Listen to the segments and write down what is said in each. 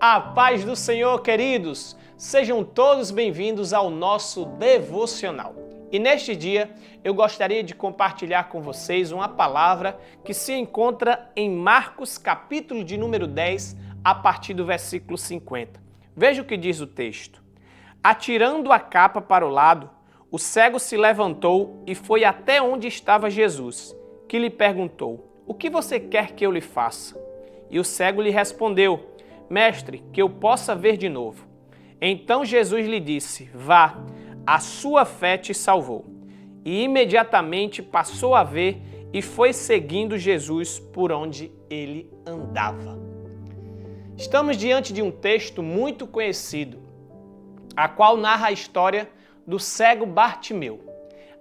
A paz do Senhor, queridos! Sejam todos bem-vindos ao nosso devocional. E neste dia, eu gostaria de compartilhar com vocês uma palavra que se encontra em Marcos, capítulo de número 10, a partir do versículo 50. Veja o que diz o texto. Atirando a capa para o lado, o cego se levantou e foi até onde estava Jesus, que lhe perguntou: "O que você quer que eu lhe faça?" E o cego lhe respondeu: "Mestre, que eu possa ver de novo." Então Jesus lhe disse: "Vá, a sua fé te salvou." E imediatamente passou a ver e foi seguindo Jesus por onde ele andava. Estamos diante de um texto muito conhecido, a qual narra a história do cego Bartimeu.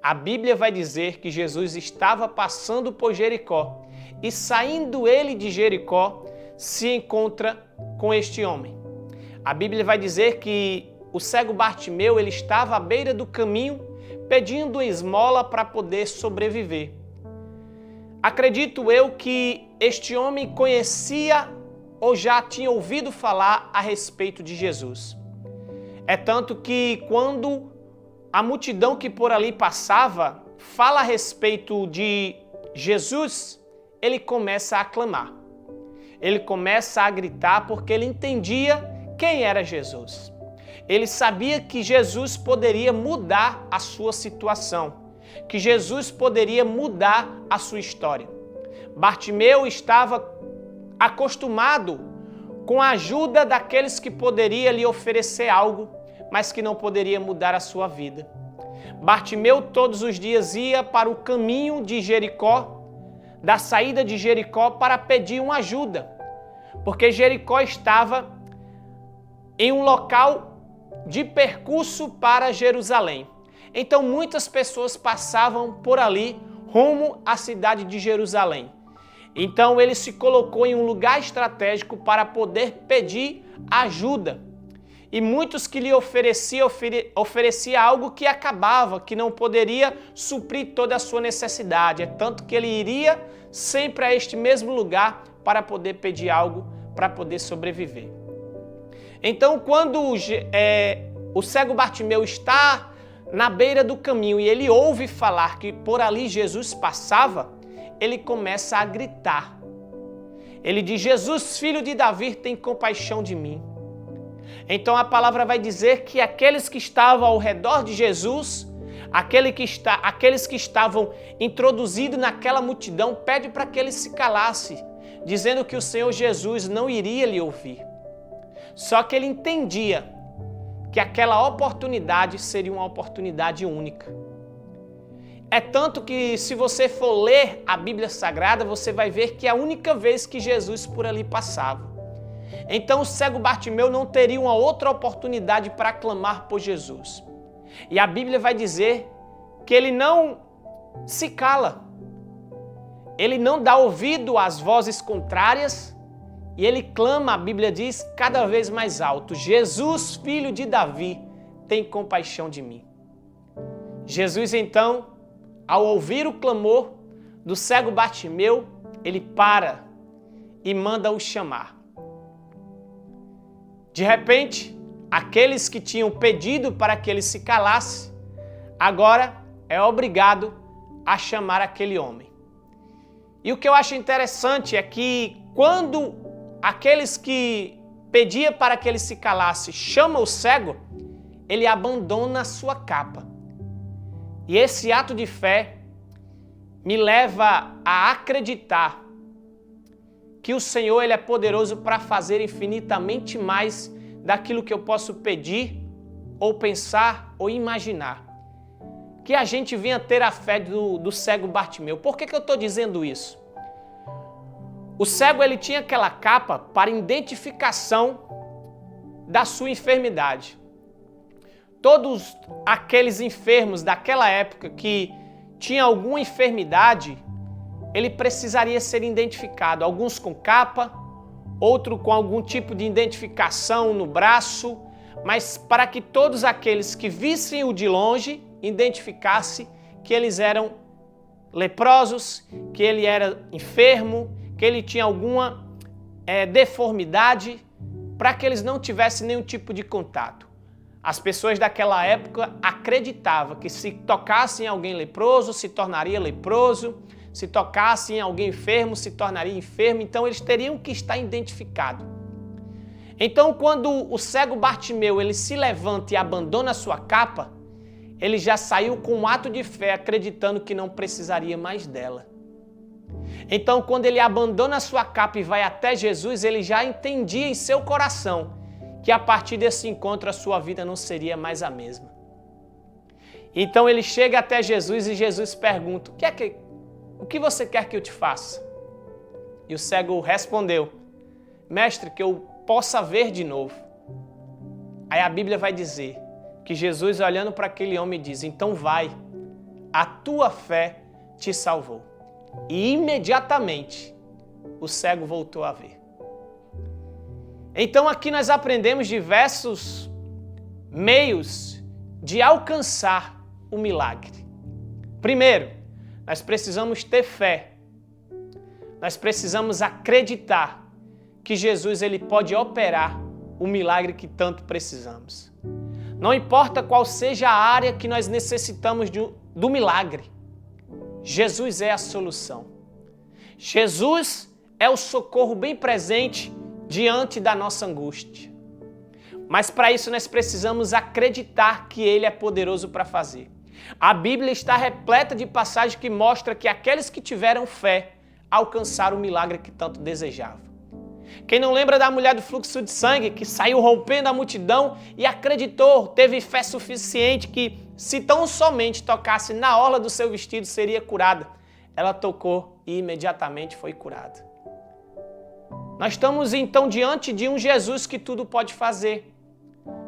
A Bíblia vai dizer que Jesus estava passando por Jericó e, saindo ele de Jericó, se encontra com este homem. A Bíblia vai dizer que o cego Bartimeu ele estava à beira do caminho pedindo esmola para poder sobreviver. Acredito eu que este homem conhecia ou já tinha ouvido falar a respeito de Jesus. É tanto que quando a multidão que por ali passava fala a respeito de Jesus, ele começa a aclamar. Ele começa a gritar porque ele entendia quem era Jesus. Ele sabia que Jesus poderia mudar a sua situação, que Jesus poderia mudar a sua história. Bartimeu estava acostumado com a ajuda daqueles que poderiam lhe oferecer algo, mas que não poderia mudar a sua vida. Bartimeu todos os dias ia para o caminho de Jericó, da saída de Jericó, para pedir uma ajuda, porque Jericó estava em um local de percurso para Jerusalém. Então muitas pessoas passavam por ali rumo à cidade de Jerusalém. Então ele se colocou em um lugar estratégico para poder pedir ajuda. E muitos que lhe oferecia algo que acabava, que não poderia suprir toda a sua necessidade. É tanto que ele iria sempre a este mesmo lugar para poder pedir algo, para poder sobreviver. Então, quando o cego Bartimeu está na beira do caminho e ele ouve falar que por ali Jesus passava, ele começa a gritar. Ele diz: "Jesus, filho de Davi, tem compaixão de mim." Então a palavra vai dizer que aqueles que estavam ao redor de Jesus, aqueles que estavam introduzidos naquela multidão, pede para que ele se calasse, dizendo que o Senhor Jesus não iria lhe ouvir. Só que ele entendia que aquela oportunidade seria uma oportunidade única. É tanto que se você for ler a Bíblia Sagrada, você vai ver que é a única vez que Jesus por ali passava. Então o cego Bartimeu não teria uma outra oportunidade para clamar por Jesus. E a Bíblia vai dizer que ele não se cala. Ele não dá ouvido às vozes contrárias e ele clama, a Bíblia diz, cada vez mais alto: "Jesus, filho de Davi, tem compaixão de mim." Jesus então, ao ouvir o clamor do cego Bartimeu, ele para e manda-o chamar. De repente, aqueles que tinham pedido para que ele se calasse, agora é obrigado a chamar aquele homem. E o que eu acho interessante é que quando aqueles que pediam para que ele se calasse chamam o cego, ele abandona a sua capa. E esse ato de fé me leva a acreditar que o Senhor ele é poderoso para fazer infinitamente mais daquilo que eu posso pedir, ou pensar, ou imaginar. Que a gente venha ter a fé do cego Bartimeu. Por que eu estou dizendo isso? O cego ele tinha aquela capa para identificação da sua enfermidade. Todos aqueles enfermos daquela época que tinham alguma enfermidade, ele precisaria ser identificado, alguns com capa, outro com algum tipo de identificação no braço, mas para que todos aqueles que vissem-o de longe identificassem que eles eram leprosos, que ele era enfermo, que ele tinha alguma deformidade, para que eles não tivessem nenhum tipo de contato. As pessoas daquela época acreditavam que se tocassem em alguém leproso, se tornaria leproso, se tocassem em alguém enfermo, se tornaria enfermo, então eles teriam que estar identificados. Então, quando o cego Bartimeu ele se levanta e abandona a sua capa, ele já saiu com um ato de fé, acreditando que não precisaria mais dela. Então, quando ele abandona a sua capa e vai até Jesus, ele já entendia em seu coração que a partir desse encontro a sua vida não seria mais a mesma. Então ele chega até Jesus e Jesus pergunta: o que você quer que eu te faça? E o cego respondeu: Mestre, que eu possa ver de novo. Aí a Bíblia vai dizer que Jesus, olhando para aquele homem, diz: então vai, a tua fé te salvou. E imediatamente o cego voltou a ver. Então aqui nós aprendemos diversos meios de alcançar o milagre. Primeiro, nós precisamos ter fé. Nós precisamos acreditar que Jesus ele pode operar o milagre que tanto precisamos. Não importa qual seja a área que nós necessitamos do milagre, Jesus é a solução. Jesus é o socorro bem presente diante da nossa angústia. Mas para isso nós precisamos acreditar que Ele é poderoso para fazer. A Bíblia está repleta de passagens que mostram que aqueles que tiveram fé alcançaram o milagre que tanto desejavam. Quem não lembra da mulher do fluxo de sangue que saiu rompendo a multidão e acreditou, teve fé suficiente que se tão somente tocasse na orla do seu vestido seria curada. Ela tocou e imediatamente foi curada. Nós estamos então diante de um Jesus que tudo pode fazer,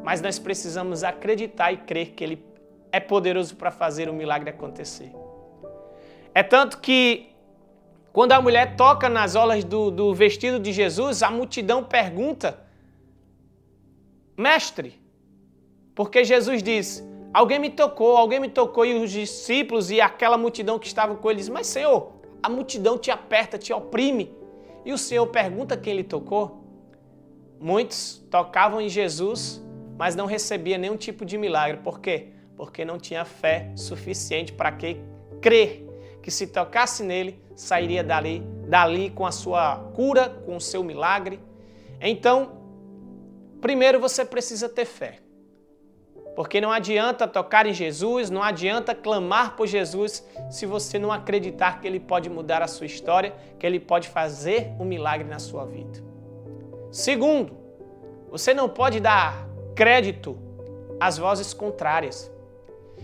mas nós precisamos acreditar e crer que Ele é poderoso para fazer o milagre acontecer. É tanto que quando a mulher toca nas orlas do vestido de Jesus, a multidão pergunta: Mestre, porque Jesus diz: alguém me tocou, e os discípulos e aquela multidão que estava com ele diz: mas Senhor, a multidão te aperta, te oprime, e o Senhor pergunta quem Ele tocou? Muitos tocavam em Jesus, mas não recebiam nenhum tipo de milagre. Por quê? Porque não tinha fé suficiente para crer que se tocasse nele, sairia dali com a sua cura, com o seu milagre. Então, primeiro você precisa ter fé. Porque não adianta tocar em Jesus, não adianta clamar por Jesus se você não acreditar que Ele pode mudar a sua história, que Ele pode fazer um milagre na sua vida. Segundo, você não pode dar crédito às vozes contrárias.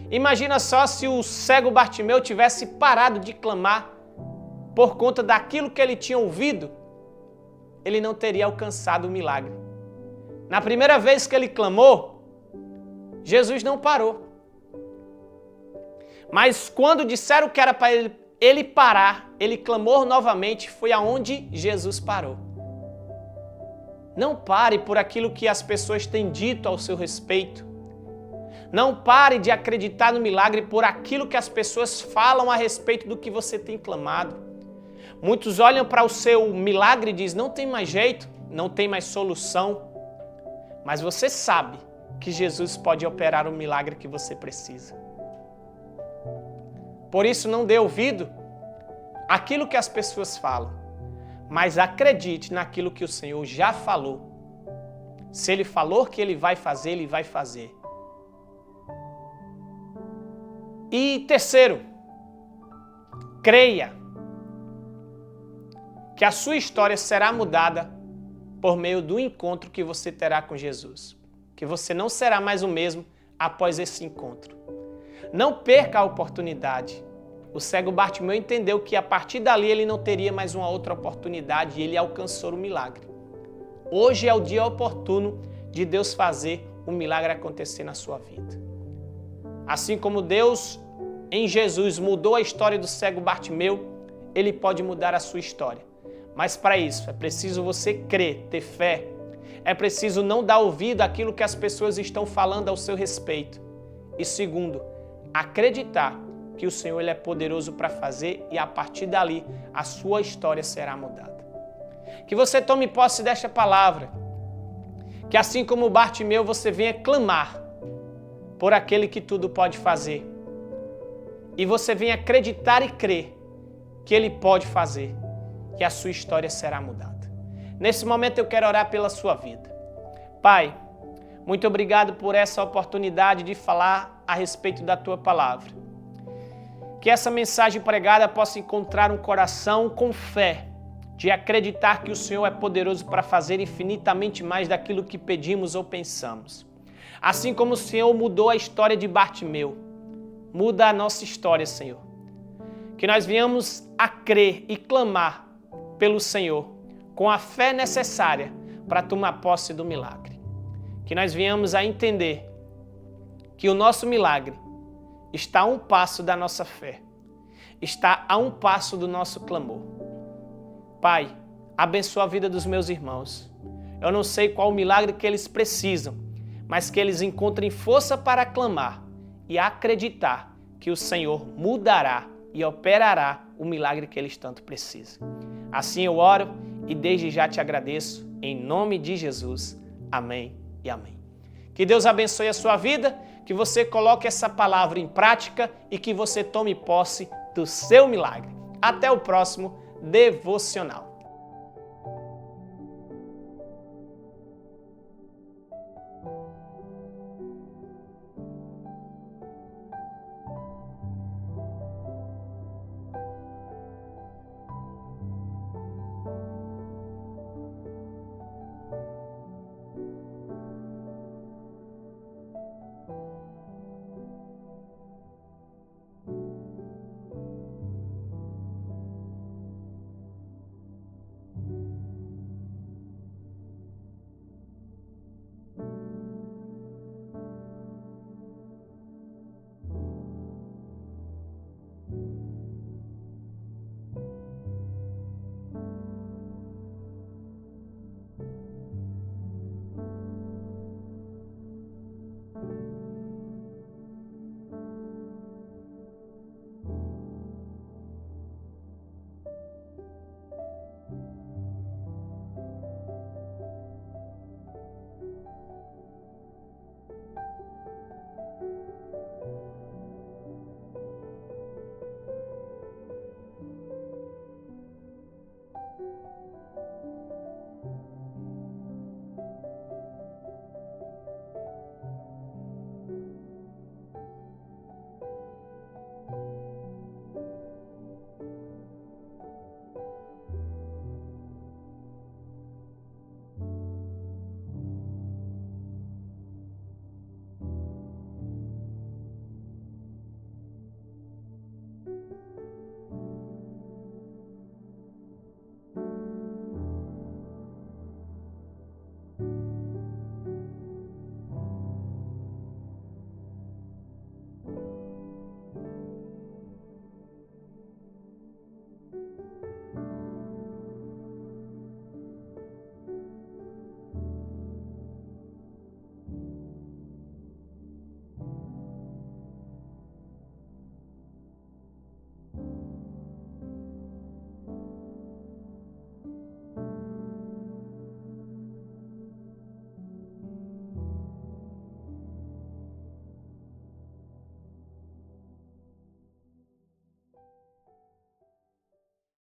Imagina só se o cego Bartimeu tivesse parado de clamar por conta daquilo que ele tinha ouvido, ele não teria alcançado o milagre. Na primeira vez que ele clamou, Jesus não parou. Mas quando disseram que era para ele parar, ele clamou novamente, foi aonde Jesus parou. Não pare por aquilo que as pessoas têm dito ao seu respeito. Não pare de acreditar no milagre por aquilo que as pessoas falam a respeito do que você tem clamado. Muitos olham para o seu milagre e dizem: não tem mais jeito, não tem mais solução. Mas você sabe que Jesus pode operar o milagre que você precisa. Por isso não dê ouvido àquilo que as pessoas falam, mas acredite naquilo que o Senhor já falou. Se Ele falou que Ele vai fazer, Ele vai fazer. E terceiro, creia que a sua história será mudada por meio do encontro que você terá com Jesus. Que você não será mais o mesmo após esse encontro. Não perca a oportunidade. O cego Bartimeu entendeu que a partir dali ele não teria mais uma outra oportunidade e ele alcançou o milagre. Hoje é o dia oportuno de Deus fazer o milagre acontecer na sua vida. Assim como Deus, em Jesus, mudou a história do cego Bartimeu, Ele pode mudar a sua história. Mas para isso, é preciso você crer, ter fé. É preciso não dar ouvido àquilo que as pessoas estão falando ao seu respeito. E segundo, acreditar que o Senhor Ele é poderoso para fazer e a partir dali a sua história será mudada. Que você tome posse desta palavra. Que assim como Bartimeu, você venha clamar por aquele que tudo pode fazer. E você venha acreditar e crer que Ele pode fazer, que a sua história será mudada. Nesse momento eu quero orar pela sua vida. Pai, muito obrigado por essa oportunidade de falar a respeito da Tua palavra. Que essa mensagem pregada possa encontrar um coração com fé, de acreditar que o Senhor é poderoso para fazer infinitamente mais daquilo que pedimos ou pensamos. Assim como o Senhor mudou a história de Bartimeu, muda a nossa história, Senhor. Que nós venhamos a crer e clamar pelo Senhor, com a fé necessária para tomar posse do milagre. Que nós venhamos a entender que o nosso milagre está a um passo da nossa fé, está a um passo do nosso clamor. Pai, abençoa a vida dos meus irmãos. Eu não sei qual o milagre que eles precisam, mas que eles encontrem força para clamar e acreditar que o Senhor mudará e operará o milagre que eles tanto precisam. Assim eu oro e desde já te agradeço, em nome de Jesus. Amém e amém. Que Deus abençoe a sua vida, que você coloque essa palavra em prática e que você tome posse do seu milagre. Até o próximo devocional.